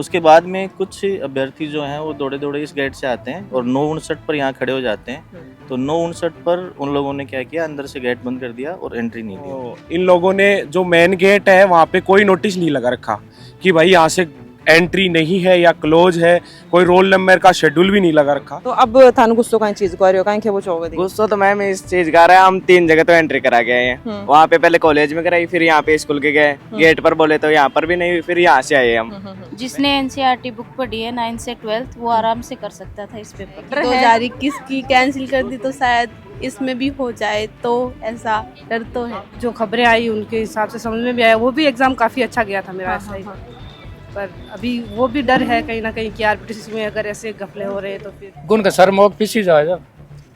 उसके बाद में कुछ अभ्यर्थी जो हैं वो दौड़े दौड़े इस गेट से आते हैं और 9:59 पर यहाँ खड़े हो जाते हैं। तो 9:59 पर उन लोगों ने क्या किया, अंदर से गेट बंद कर दिया और एंट्री नहीं दी। इन लोगों ने जो मेन गेट है वहाँ पे कोई नोटिस नहीं लगा रखा कि भाई यहाँ से एंट्री नहीं है या क्लोज है, कोई रोल नंबर का शेड्यूल भी नहीं लगा रखा। तो अब थाने गुस्सो कहीं चीज को आ रही हो कहीं वो चौक गुस्सा तो मैम इस चीज का रहा है, हम 3 जगह तो एंट्री करा गए हैं। वहाँ पे पहले कॉलेज में कराई, फिर यहाँ पे स्कूल के गए, गेट पर बोले तो यहाँ पर भी नहीं, फिर यहाँ से आए हम। जिसने एनसीईआरटी बुक पढ़ी है 9 से 12 वो आराम से कर सकता था इस पेपर। 2021 की कैंसिल कर दी तो शायद इसमें भी हो जाए, तो ऐसा डर तो है। जो खबरें आई उनके हिसाब से समझ में भी आया, वो भी एग्जाम काफी अच्छा गया था मेरा ऐसा ही। पर अभी वो भी डर है कहीं ना कहीं कि आरपीटीसी में अगर ऐसे घपले हो रहे हैं तो फिर गुण का सर मोट पिसी जाएगा।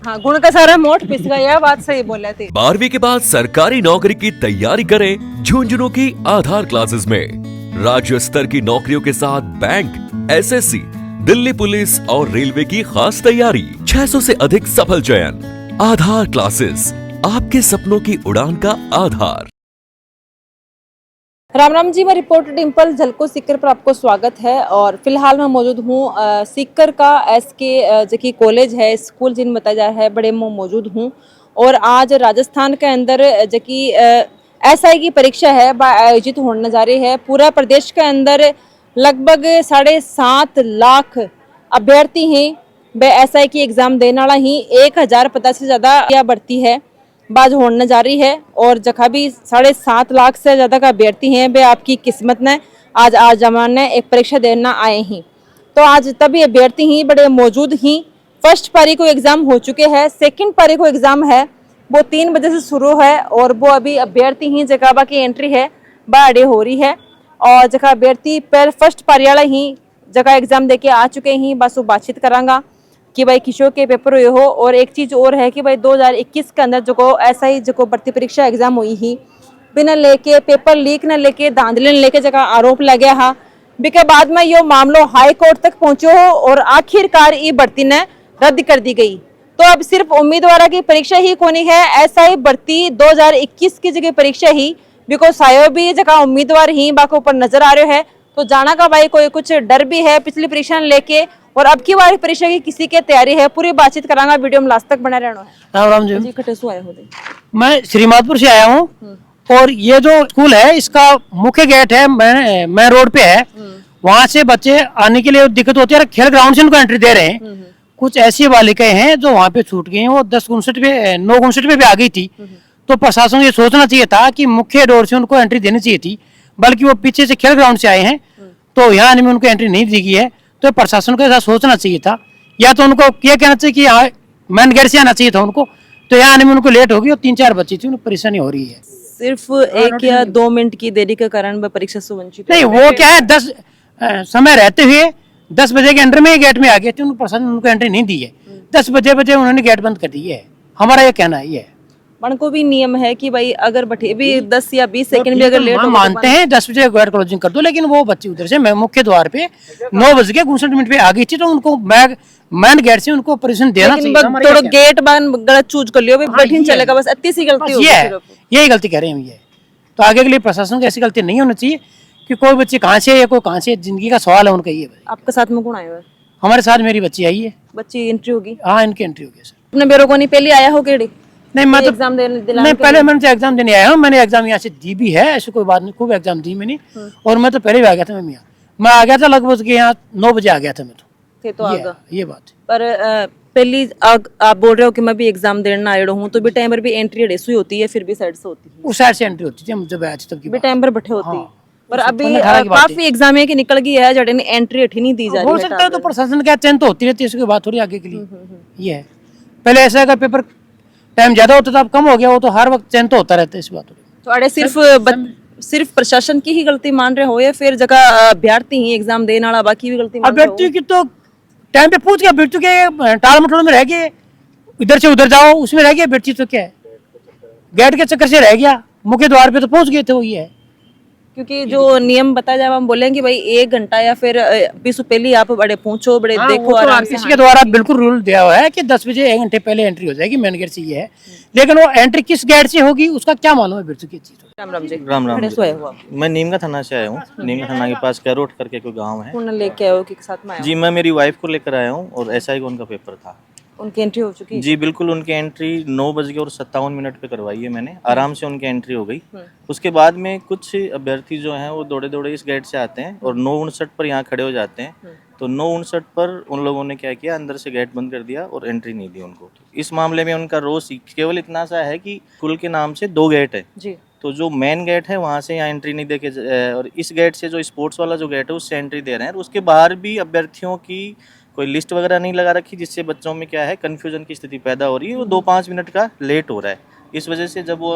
हाँ, गुण का सारा मोट पिस गया, यह बात सही बोले थे। 12वीं के बाद सरकारी नौकरी की तैयारी करें झुंझुनू की आधार क्लासेस में। राज्य स्तर की नौकरियों के साथ बैंक, एसएससी, दिल्ली पुलिस और रेलवे की खास तैयारी। 600 से अधिक सफल चयन। आधार क्लासेस, आपके सपनों की उड़ान का आधार। राम राम जी, मैं रिपोर्टर डिम्पल झलको सीकर पर आपको स्वागत है। और फिलहाल मैं मौजूद हूँ सीकर का एसके जो कि कॉलेज है, स्कूल जिन बताया जा रहा है, बड़े में मौजूद हूँ। और आज राजस्थान के अंदर जो कि एसआई की परीक्षा है आयोजित होने जा रही है। पूरा प्रदेश के अंदर लगभग 7.5 लाख अभ्यर्थी हैं वे एसआई की एग्जाम देने वाला ही 1050 से ज़्यादा यह भर्ती है बाज होने जा रही है। और जगह भी 7.5 लाख से ज़्यादा का अभ्यर्थी हैं वे आपकी किस्मत ने आज जमाने एक परीक्षा देना आए हैं। तो आज तभी अभ्यर्थी ही बड़े मौजूद ही। फर्स्ट पारी को एग्ज़ाम हो चुके हैं, सेकंड पारी को एग्ज़ाम है वो 3 बजे से शुरू है और वो अभी अभ्यर्थी ही जगह की एंट्री है बाड़े हो रही है। और जगह अभ्यर्थी पर फर्स्ट पारी वाला ही जगह एग्ज़ाम दे के आ चुके हैं, बस वो बातचीत करांगा कि भाई किशोर के पेपर हुए हो। और एक चीज़ और है कि भाई 2021 के अंदर जो ऐसा ही जो भर्ती परीक्षा एग्जाम हुई ही बिना लेके पेपर लीक न लेके धांधली न लेके जगह आरोप लगे हा बिके बाद में यो मामलो हाई कोर्ट तक पहुंचो हो और आखिरकार ये भर्ती ने रद्द कर दी गई। तो अब सिर्फ उम्मीदवार की परीक्षा ही कोनी है, ऐसा ही भर्ती 2021 की जगह परीक्षा ही बिकॉज सायो भी जगह उम्मीदवार ही बाको ऊपर नजर आ रहे है। तो जाना का भाई कोई कुछ डर भी है पिछली परीक्षा लेके और अब की बार परीक्षा की किसी की तैयारी है, पूरी बातचीत करांगा। वीडियो में लास्ट तक बना रहना है। राम राम जी, कटेसु आए हो मैं श्रीमाधपुर से आया हूँ और ये जो स्कूल है इसका मुख्य गेट है मैं रोड पे है। वहाँ से बच्चे आने के लिए दिक्कत होती है, खेल ग्राउंड से उनको एंट्री दे रहे हैं। कुछ ऐसी बालिकाएं हैं जो वहाँ पे छूट गई हैं, वो 10:59 पे 9:59 पे भी आ गई थी। तो प्रशासन को ये सोचना चाहिए था कि मुख्य डोर से उनको एंट्री देनी चाहिए थी, बल्कि वो पीछे से खेल ग्राउंड से आए हैं तो यहाँ आने में उनको एंट्री नहीं दी गई है। तो प्रशासन को ऐसा सोचना चाहिए था, या तो उनको क्या कहना चाहिए कि मैन गेट से आना चाहिए था उनको, तो यहाँ आने में उनको लेट होगी और 3-4 बच्चे थी, उनको परेशानी हो रही है। सिर्फ 1 या 2 मिनट की देरी के कारण वह परीक्षा से वंचित नहीं, वो क्या है 10 समय रहते हुए 10 बजे के अंदर में गेट में आ गए थे, उनको प्रशासन उनको एंट्री नहीं दी है। 10 बजे उन्होंने गेट बंद कर दी है। हमारा ये कहना है। ये मन को भी नियम है कि भाई अगर बैठे भी 10 या 20 सेकंड भी अगर लेट हो मानते हैं 10 बजे गेट क्लोजिंग कर दो, लेकिन वो बच्ची उधर से मुख्य द्वार पे 9:59 पे आ गई थी, तो उनको मैन गेट से उनको परेशान देना चाहिए। थोड़ा गेट बंद गलत चूज कर लियो, बैठिन चलेगा, बस इतनी सी गलती होगी। यही गलती कर रहे हैं ये। तो आगे के लिए प्रशासन को ऐसी गलती नहीं होनी चाहिए कि कोई बच्चे कहाँ से या कोई कहाँ से, जिंदगी का सवाल है उनका। ये आपके साथ में कौन आया हुआ है? हमारे साथ मेरी बच्ची आई है। बच्ची एंट्री होगी? हाँ, इनकी एंट्री होगी सर। अपने बेरो को नहीं पहले आया हो केड़ी? नहीं, मैं तो एग्जाम देने नहीं, पहले मैंने एग्जाम देने आया हूँ। मैंने एग्जाम यहाँ से दी भी है, ऐसी कोई बात नहीं, खूब एग्जाम दी मैंने। और मैं तो पहले भी आ गया था। मैं आ गया था लगभग यहाँ 9 बजे आ गया था मैं तो ये बात। पर पहली आप बोल रहे हो कि मैं भी एग्जाम देने आया हूँ, तो भी टाइम पर भी एंट्री रेस हुई होती है, फिर भी साइड से होती है? उस साइड से एंट्री होती थी जब आया था, तब की टाइम पर बैठे होती है। पर अभी काफी एग्जाम है कि निकल गई है जड़े ने एंट्री अठी नहीं दी जा रही है। हो सकता है तो प्रशासन क्या चयन तो होती रहती है, इसकी बात थोड़ी आगे के लिए। ये है, पहले ऐसा अगर पेपर टाइम ज्यादा होता था, अब कम हो गया। वो तो हर वक्त चयन तो होता रहता है, इस बात। तो अरे सिर्फ प्रशासन की ही गलती मान रहे हो या फिर जगह अभ्यर्थी ही एग्जाम देने वाला बाकी भी गलती? अभ्यर्थी की तो टाइम पे पूछ के अभ्यर्थी के टाल मटोल में रह गए, इधर से उधर जाओ उसमें रह गया। अभ्यर्थी तो क्या है, गेट के चक्कर से रह गया, मुख्य द्वार पे तो पहुंच गए थे। वो ये है, क्योंकि जो नियम बताया जाए हम बोलेंगे भाई 1 घंटा या फिर 20 पहले आप बड़े पहुंचो बड़े हाँ, देखो वो तो आराम से। आरपीसी के द्वारा बिल्कुल रूल दिया हुआ है कि 10 बजे 1 घंटे पहले एंट्री हो जाएगी, मेन गेट से ये है। लेकिन वो एंट्री किस गेट से होगी उसका क्या मालूम है बिरजू की चीज। राम राम जी। राम राम खड़े जी। सोए हो आप? मैं नीम का थाना से आया हूँ। नीम का थाना के पास कैरोट करके कोई गांव है। कौन लेके आए हो कि साथ में आए हो? जी मैं मेरी वाइफ को लेकर आया हूँ और एसआई का उनका पेपर था। उनकी एंट्री हो चुकी है? जी बिल्कुल, उनकी एंट्री 9:57 पे करवाई है मैंने। आराम से उनकी एंट्री हो गई। उसके बाद में कुछ अभ्यर्थी जो हैं वो दौड़े दौड़े इस गेट से आते हैं और 9:59 पर यहाँ खड़े हो जाते हैं। तो 9:59 पर उन लोगों ने क्या किया, अंदर से गेट बंद कर दिया और एंट्री नहीं दी उनको। इस मामले में उनका रोष केवल इतना सा है कि स्कूल के नाम से 2 गेट है। जी। तो जो मेन गेट है वहाँ से यहाँ एंट्री नहीं दे के और इस गेट से जो स्पोर्ट्स वाला जो गेट है उससे एंट्री दे रहे हैं। और उसके बाहर भी अभ्यर्थियों की कोई लिस्ट वगैरह नहीं लगा रखी, जिससे बच्चों में क्या है कन्फ्यूजन की स्थिति पैदा हो रही है। वो 2-5 मिनट का लेट हो रहा है। इस वजह से जब वो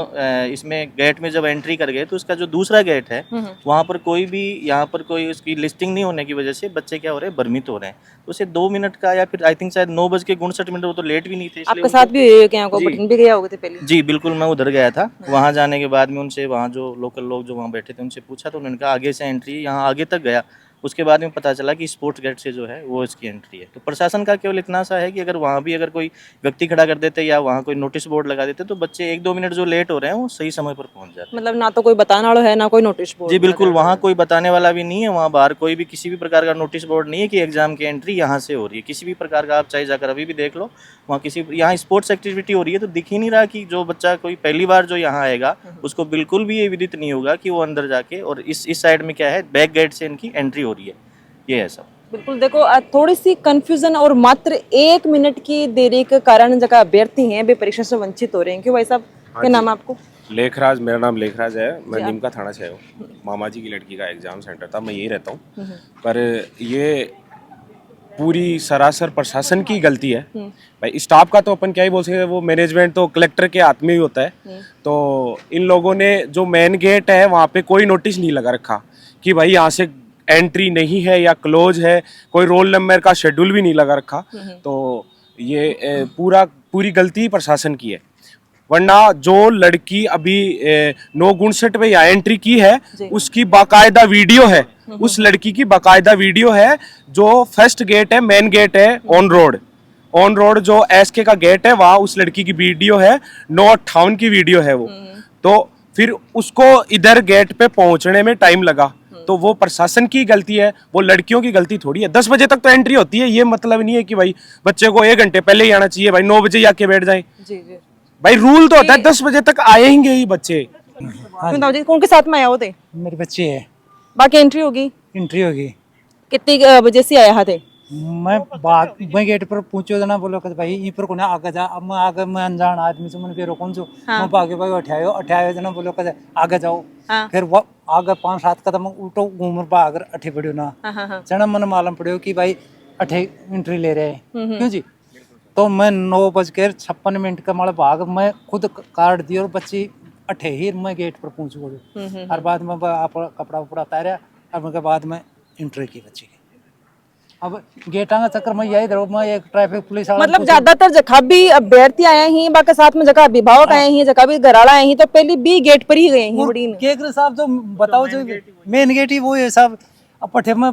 इसमें गेट में जब एंट्री कर गए तो उसका जो दूसरा गेट है वहाँ पर कोई भी यहाँ पर कोई उसकी लिस्टिंग नहीं होने की वजह से बच्चे क्या हो रहे हैं, भ्रमित हो रहे हैं। तो उसे 2 मिनट का या फिर आई थिंक शायद 9:59 वो तो लेट भी नहीं थे। आपके साथ भी हुई है क्या? को बटन भी गया होगा थे पहले? जी बिल्कुल, मैं उधर गया था। वहाँ जाने के बाद में उनसे वहाँ जो लोकल लोग जो वहाँ बैठे थे उनसे पूछा तो उन्होंने कहा आगे से एंट्री, यहाँ आगे तक गया। उसके बाद में पता चला कि स्पोर्ट्स गेट से जो है वो इसकी एंट्री है। तो प्रशासन का केवल इतना सा है कि अगर वहाँ भी अगर कोई व्यक्ति खड़ा कर देते या वहाँ कोई नोटिस बोर्ड लगा देते तो बच्चे 1-2 मिनट जो लेट हो रहे हैं वो सही समय पर पहुँच जाते हैं। मतलब ना तो कोई बताने वाला है ना कोई नोटिस बोर्ड? जी बिल्कुल, वहाँ कोई बताने वाला भी नहीं है। वहाँ बाहर कोई भी किसी भी प्रकार का नोटिस बोर्ड नहीं है कि एग्जाम की एंट्री यहाँ से हो रही है। किसी भी प्रकार का आप चाहे जाकर अभी भी देख लो, वहाँ किसी यहाँ स्पोर्ट्स एक्टिविटी हो रही है तो दिख ही नहीं रहा कि जो बच्चा कोई पहली बार जो यहाँ आएगा उसको बिल्कुल भी ये विदित नहीं होगा कि वो अंदर जाके और इस साइड में क्या है बैक गेट से इनकी एंट्री हो रही है। ये है सब। बिल्कुल देखो थोड़ी सी कंफ्यूजन और मात्र 1 मिनट की देरी के कारण जगह अभ्यर्थी हैं वे परीक्षा से वंचित हो रहे हैं। क्यों भाई साहब, क्या नाम है आपको? लेखराज, मेरा नाम लेखराज है। मैं नीम का थाना से आया हूँ। मामा जी की लड़की का एग्जाम सेंटर था, मैं यहीं रहता हूँ। पर ये पूरी सरासर प्रशासन की गलती है। भाई स्टाफ का तो अपन क्या ही बोल सकते हैं, वो मैनेजमेंट तो कलेक्टर के हाथ में ही होता है। तो इन लोगों ने जो मेन गेट है वहाँ पे कोई नोटिस नहीं लगा रखा कि भाई यहाँ से एंट्री नहीं है या क्लोज है। कोई रोल नंबर का शेड्यूल भी नहीं लगा रखा। तो ये पूरी गलती प्रशासन की है। वरना जो लड़की अभी 9:59 पे यहाँ एंट्री की है उसकी बाकायदा वीडियो है। उस लड़की की बाकायदा वीडियो है। जो फर्स्ट गेट है, मेन गेट है ऑन रोड जो एसके का गेट है वहाँ उस लड़की की वीडियो है। 9:58 की वीडियो है वो। तो फिर उसको इधर गेट पे पहुंचने में टाइम लगा। तो वो प्रशासन की गलती है, वो लड़कियों की गलती थोड़ी है। 10 बजे तक तो एंट्री होती है। ये मतलब नहीं है कि भाई बच्चे को 1 घंटे पहले ही आना चाहिए। भाई 9 बजे आके बैठ जाए। भाई रूल तो होता है 10 बजे तक आएंगे ही बच्चे। क्यों जी, कौन के साथ में आया होते? मेरे बच्चे है, बाकी एंट्री होगी? एंट्री होगी। कितनी बजे से आया थे? मैं गेट पर पूछो ना, बोलो कि भाई ई पर कोने आगे जा। अब मैं आगे, मैं अनजान आदमी से मन पे रोकूं जो मैं भागे भाई अठायो जना बोलो कि आगे जाओ। फिर वो आगे 5-7 कदम उल्टो घूम भाग अठे पड़ियो ना। जना मन मालूम पड़ियो कि भाई अठे एंट्री ले रहे हैं। क्यों जी? तो मैं 9:56 का माला भाग मैं खुद काट दिया और बच्ची अठे ही मैं गेट पर पहुंच गई। और बाद में कपड़ा उपड़ा उतारा और उनके बाद में एंट्री की बच्ची की। अब गेटा का चक्कर में यही धरो, मैं एक ट्रैफिक पुलिस वाला मतलब ज्यादातर जगह भी अभ्यर्थी आए हैं, बाकी साथ में जगह अभिभावक आए हैं, जगह भी घराड़ा आए हैं, तो पहले भी गेट पर ही गए हैं। बड़ी केकर साहब जो बताओ जो मेन गेट ही वो है साहब। अब पठे में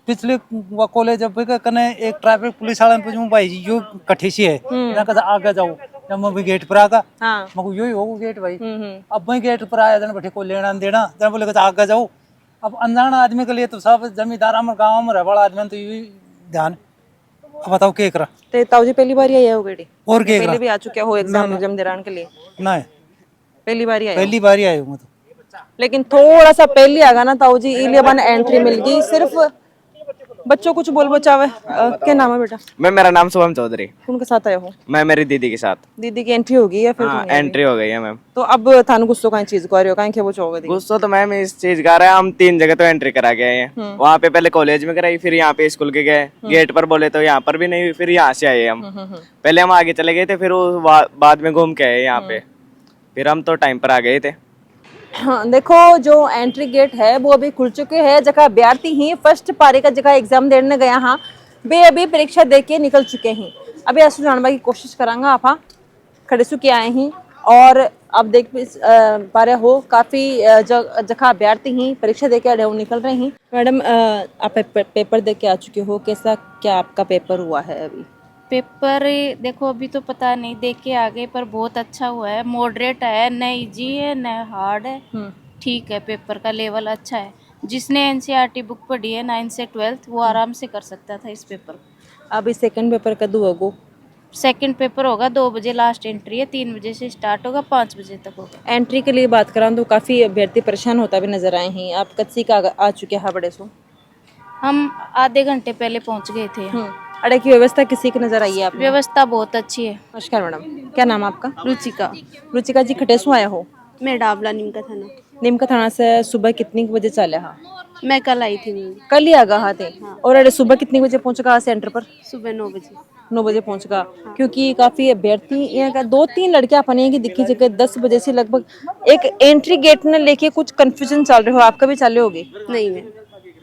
पिछले कॉलेज कने एक ट्रैफिक पुलिस वाला पूछूं भाई यो कठी सी है ना, कहा आगे जाओ। जब मैं भी गेट पर आगा मैं यो ही हो गेट भाई। अब मैं गेट पर आया जन बैठे को लेना देना जन बोले आगे जाओ। अब अनजान आदमी के लिए तो सब जमींदार गाँव में रहवाड़ा आदमी तो ये ध्यान। अब बताओ क्या करा? तो ताऊ जी पहली बार आया हो गेड़ी और क्या पहले भी आ चुके हो एग्जाम देरान के लिए? नहीं, पहली बार आया। पहली बार आया हूँ तो। लेकिन थोड़ा सा पहले आगा ना ताऊ जी, इलिया बन एंट्री मिल गई। सिर्फ बच्चों कुछ बोल बचावे। क्या नाम है बेटा? मेरा नाम शुभम चौधरी। उनके साथ आए हो? मैं मेरी दीदी के साथ। दीदी की एंट्री होगी या फिर एंट्री हो गई है मैम। तो अब थाने गुस्सो का चीज कर रहे हो काहे के वो चोगे? गुस्सा तो मैम इस चीज का रहा है, हम 3 जगह तो एंट्री करा के आए हैं। वहाँ पे पहले कॉलेज में कराई, फिर यहाँ पे स्कूल के गए। गेट पर बोले तो यहाँ पर भी नहीं, फिर यहाँ से आए हम। पहले हम आगे चले गए थे, फिर वो बाद में घूम के आए यहाँ पे। फिर हम तो टाइम पर आ गए थे। हाँ, देखो जो एंट्री गेट है वो अभी खुल चुके हैं। जगह अभ्यर्थी ही फर्स्ट पारी का जगह एग्जाम देने गया हाँ वे अभी परीक्षा दे के निकल चुके हैं। अभी ऐसा जानने की कोशिश करांगा आप खड़े सु के आए हैं और आप देख भी पा रहे हो काफी जगह अभ्यर्थी ही परीक्षा देके आए हो निकल रहे हैं। मैडम आप पेपर दे के आ चुके हो, कैसा क्या आपका पेपर हुआ है अभी? पेपर देखो अभी तो पता नहीं, देख के आगे, पर बहुत अच्छा हुआ है। मॉडरेट है, न इजी है न हार्ड है, ठीक है। पेपर का लेवल अच्छा है। जिसने एनसीईआरटी बुक पढ़ी है 9 से 12 वो आराम से कर सकता था इस पेपर को। अभी सेकंड पेपर कदू होगो? सेकंड पेपर होगा 2 बजे, लास्ट एंट्री है, 3 बजे से स्टार्ट होगा, 5 बजे तक होगा। एंट्री के लिए बात करा तो काफी अभ्यर्थी परेशान होता भी नजर आए हैं। आप कच्ची का आ चुके हैं बड़े सो? हम आधे घंटे पहले पहुंच गए थे। अड़े की व्यवस्था किसी की नजर आई है आपको? व्यवस्था बहुत अच्छी है। नमस्कार मैडम, क्या नाम है आपका? रुचिका। रुचिका जी, खटेसू आया हो? मैं डाबला नीम का थाना। नीमका थाना से सुबह कितनी बजे चले? हाँ, मैं कल आई थी मैम। कल ही आगा हाँ थे। और अरे सुबह कितनी बजे पहुंच गया सेंटर पर? सुबह 9 बजे। 9 बजे पहुंच गया, क्योंकि काफी अभ्यर्थी यहाँ का 2-3 लड़कियां अपने की दिखी जगह 10 बजे से लगभग एक एंट्री गेट ने लेके कुछ कंफ्यूजन चल रहे हो। आपका भी चले होगे? नहीं मैम।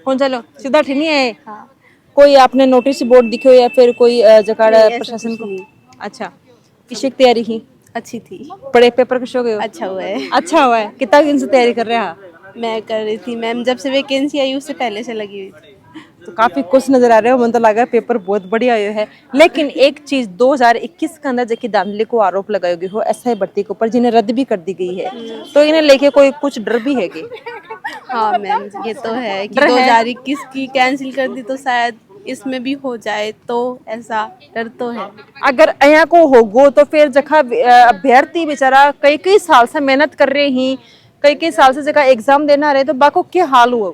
कौन चलो सीधा ठीक नहीं है? कोई आपने नोटिस बोर्ड दिखे हो या फिर कोई जगह प्रशासन को? अच्छा, किसी की तैयारी की? अच्छी थी। पढ़े पेपर कुछ हो गए? अच्छा हुआ है। अच्छा हुआ है। कितना दिन से तैयारी कर रहे हैं? मैं कर रही थी मैम, जब से वैकेंसी आई उससे पहले से लगी हुई थी। तो काफी खुश नजर आ रहे हो, मुझे तो लगा पेपर बहुत बढ़िया आयो है। लेकिन एक चीज 2021 के अंदर जबकि धांधली को आरोप लगाए हो ऐसा है भर्ती के ऊपर, जिन्हें रद्द भी कर दी गई है, तो इन्हें लेके कोई कुछ डर भी है कि? हाँ मैम, ये तो है कि डर है? 2021 की कैंसिल कर दी तो शायद इसमें भी हो जाए, तो ऐसा डर तो है। अगर यहाँ को होगो तो फिर जगह अभ्यर्थी बेचारा कई कई साल से मेहनत कर रहे ही, कई साल से जगह एग्जाम देना रहे, तो बाको क्या हाल हुआ?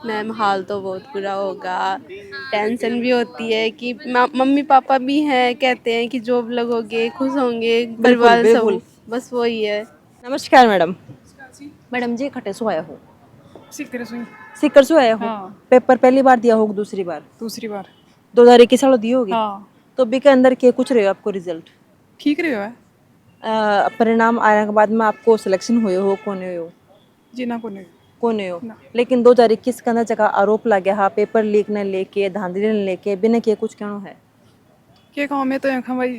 मैम हाल तो बहुत बुरा होगा। टेंशन भी होती है कि मम्मी पापा भी हैं, कहते हैं कि जॉब लगोगे खुश होंगे, परिवार सब, बस वही है। नमस्कार मैडम। मैडम जी, खटेसू आया हो? सीकर से। सीकर से आया हो? हाँ। पेपर पहली बार दिया होगा? दूसरी बार? दूसरी बार। 2021 साल दिए होगे? हाँ। तो बी के अंदर के कुछ रहे हो आपको रिजल्ट? ठीक रहे है। परिणाम आने के बाद में आपको सिलेक्शन हुए हो? कौन हुए हो? जी ना कोने। कौन हो? लेकिन 2021 के अंदर जगह आरोप लगे हा पेपर लीक ने लेके, धांधली ने लेके, बिना किए कुछ कहना है? के काम में तो यहाँ भाई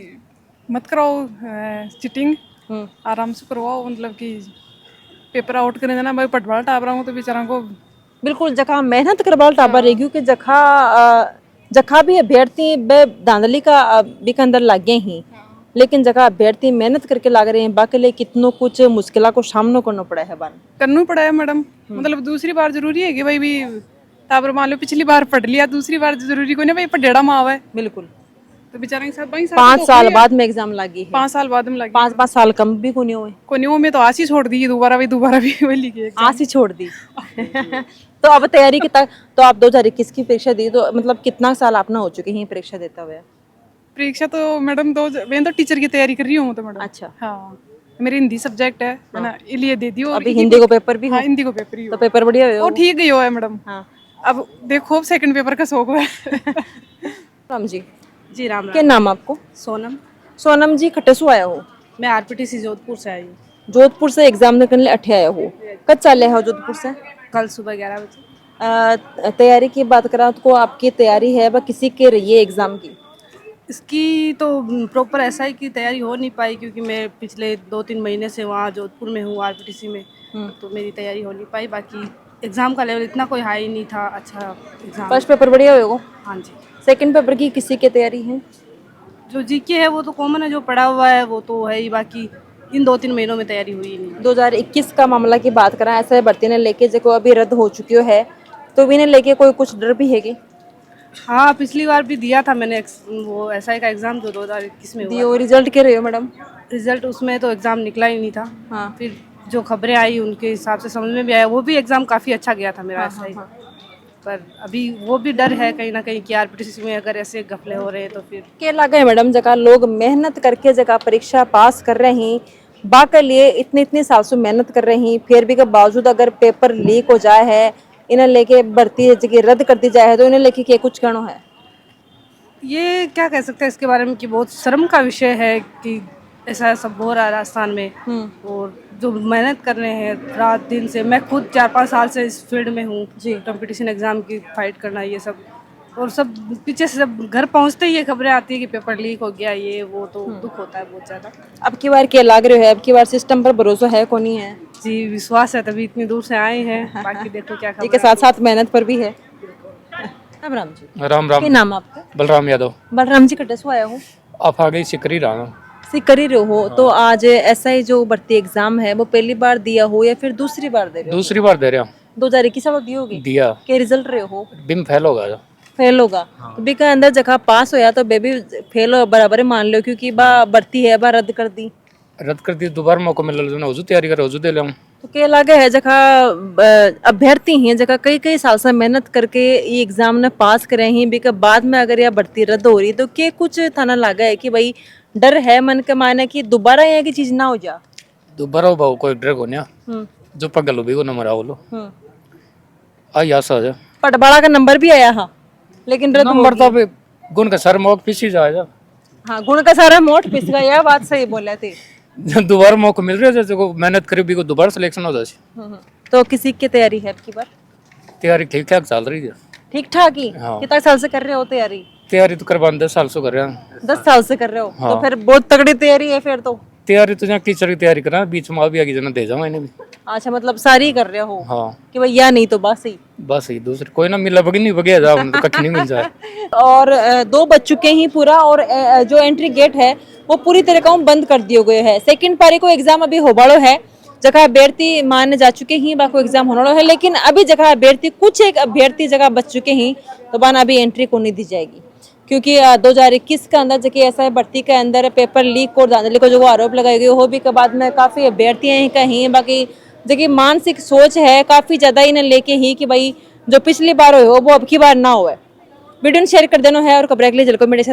मत कराओ चीटिंग, आराम से करवाओ, मतलब कि पेपर आउट करने देना। भाई पटवाला टाबरा हूँ तो बेचारा को बिल्कुल जगह मेहनत करवाल टाबर रही, क्योंकि जगह भी अभ्यर्थी धांधली का भी के अंदर लागे ही, लेकिन जगह अभ्यर्थी मेहनत करके लाग रहे हैं, बाकी लिए कितनों कुछ मुश्किलों को सामना करना पड़ा है। करना पड़ा है मैडम, मतलब दूसरी बार जरूरी है कि भाई भी टाबर मान लो पिछली बार पढ़ लिया, दूसरी बार जरूरी को नहीं भाई पढ़ेड़ा माव है। बिल्कुल। तो बेचारा के साथ 5 साल बाद में एग्जाम लगी है। 5 साल बाद में लगी। 5 साल कम भी को नहीं हुए। कोनियों में तो आस ही छोड़ दी, दोबारा भी वही की आस ही छोड़ दी। तो अब तैयारी की तो आप 2021 की परीक्षा दी, तो मतलब कितना साल आपने हो चुके हैं परीक्षा देता हुए? परीक्षा तो मैडम मैं तो टीचर की तैयारी कर रही हूँ तो मैडम। अच्छा। हाँ, मेरी हिंदी सब्जेक्ट है ना, इसलिए दे दी। अभी हिंदी को पेपर भी? हाँ, हिंदी को पेपर ही तो पेपर बढ़िया वो ठीक गई है मैडम। हाँ। अब देखो सेकंड पेपर का शौक है। राम जी। जी राम। क्या नाम आपको? सोनम। सोनम जी, खटेसू आया हो? मैं आरपीटीसी जोधपुर से आई हूँ। जोधपुर से एग्जाम देने के लिए अठे आया हो? कब चले हो जोधपुर से? कल सुबह 11 बजे। तैयारी की बात करा तो आपकी तैयारी है वह किसी के रही है एग्जाम की? इसकी तो प्रॉपर एसआई की तैयारी हो नहीं पाई, क्योंकि मैं पिछले 2-3 महीने से वहाँ जोधपुर में हूँ आरपीटीसी में, तो मेरी तैयारी हो नहीं पाई। बाकी एग्जाम का लेवल इतना कोई हाई नहीं था। अच्छा एग्जाम। फर्स्ट पेपर बढ़िया होगा? हाँ जी। सेकंड पेपर की किसी की तैयारी है? जो जीके है वो तो कॉमन है, जो पढ़ा हुआ है वो तो है ही, बाकी इन 2-3 महीनों में तैयारी हुई ही नहीं। 2021 का मामला की बात करें, ऐसा भर्ती ने लेके जो अभी रद्द हो चुकी है, तो इन्हें लेके कोई कुछ डर भी है कि? हाँ, पिछली बार भी दिया था मैंने वो एसआई का एग्जाम जो 2021 में हुआ। रिजल्ट के रहे हो मैडम? रिजल्ट उसमें तो एग्जाम निकला ही नहीं था। हाँ। फिर जो खबरें आई उनके हिसाब से समझ में भी आया, वो भी एग्जाम काफी अच्छा गया था मेरा एसआई। पर अभी वो भी डर है कहीं ना कहीं कि आरपीटीसी में अगर ऐसे घपले हो रहे हैं तो फिर क्या लगा है मैडम, जगह लोग मेहनत करके जगह परीक्षा पास कर रहे हैं, बाकी लिए इतने साल से मेहनत कर रहे हैं, फिर भी के बावजूद अगर पेपर लीक हो जाए है, इन्हें लेके भर्ती जगह रद्द कर दी जाए है, तो इन्हें लेके क्या कुछ कहना है? ये क्या कह सकते हैं इसके बारे में कि बहुत शर्म का विषय है कि ऐसा सब हो रहा है राजस्थान में। और जो मेहनत कर रहे हैं रात दिन से, मैं खुद 4-5 साल से इस फील्ड में हूँ जी, कंपटीशन एग्जाम की फाइट करना, ये सब और सब पीछे से जब घर पहुंचते ही ये खबरें आती है कि पेपर लीक हो गया, ये वो, तो दुख होता है बहुत ज्यादा। अब की बार क्या लाग रहे हो है, अब की बार सिस्टम पर भरोसा है को नहीं है? जी विश्वास है, तभी इतनी दूर से आए हैं, बाकी देखो क्या जी के खबर साथ साथ मेहनत पर भी है। राम राम जी। राम क्या राम। नाम है आपका? बलराम यादव। बलराम जी कटे से आया हूँ, आप आ गई सिकरी रहा। सी कर ही रहे हो तो आज एसआई जो भर्ती एग्जाम है वो पहली बार दिया हो या फिर दूसरी बार दे रहे हो? दूसरी बार दे रहा हूँ। 2021 वाला दियोगे? दिया। क्या रिजल्ट रहे हो? बिम फेल होगा। फेल होगा तो भी का अंदर जगह पास होया तो बेबी फेल हो बराबर मान लो, क्योंकि बा भर्ती है बा रद्द कर दी। रद्द कर दी, दोबारा मौका मिल रहा है, तैयारी कर दे ले। तो क्या लगे है जगह अभ्यर्थी हैं जगह कई कई साल से मेहनत करके ये एग्जाम ने पास करे हैं, भी बाद में अगर यह भर्ती रद्द हो रही तो क्या कुछ थाना लगा है कि भाई डर है मन के माने कि दोबारा यहाँ की चीज ना हो जा? दोबारा भाव कोई डर को नहीं, जो पगल भी को नंबर आओ आई आशा है। पटवाड़ा का नंबर भी आया हाँ, लेकिन रद्द हो नंबर तो गया। अभी गुण का सर मौक पीछे जाएगा। हाँ गुण का सारा मोट पिस गया, यह बात सही बोले थे। दोबारा मौका मिल रहा है, जैसे को मेहनत करी भी को दोबारा सिलेक्शन हो जाए। तो किसी की तैयारी है आपकी बार? तैयारी ठीक ठाक चल रही है। ठीक ठाक ही? हाँ। कितना साल से कर रहे हो तैयारी? तैयारी तो करवाने 10 साल से कर रहे हैं। 10 साल से कर रहे हो हाँ। तो फिर बहुत तगड़ी तैयारी है फिर तो। तैयारी तो जहाँ टीचर की तैयारी करा, बीच में अभी आगे जना दे जाऊंगा इन्हें भी। अच्छा मतलब सारी कर रहे हो? हाँ कि भैया नहीं तो बस ही। बस ही दूसरे कोई ना मिला बगी नहीं बगे जाओ तो कख नहीं मिल जाए। और 2 बज चुके ही पूरा, और जो एंट्री गेट है वो पूरी तरह का बंद कर दिए गए है। सेकंड पारी को एग्जाम अभी होबाड़ो है, जगह अभ्यर्थी माने जा चुके ही बाको एग्जाम होने वाला है, लेकिन अभी जगह अभ्यर्थी कुछ एक अभ्यर्थी जगह बच चुके ही तो बाना अभी एंट्री को नहीं दी जाएगी, क्योंकि 2021 के अंदर जबकि ऐसा भर्ती के अंदर पेपर लीक और धांधली को जो आरोप लगाए गए हो भी के बाद में काफी अभ्यर्थी हैं कहीं, बाकी जबकि मानसिक सोच है काफी ज्यादा इन्हें लेके ही कि भाई जो पिछली बार हो वो अब की बार ना हो। वीडियो शेयर कर देना है और खबर के लिए जल्को मेरे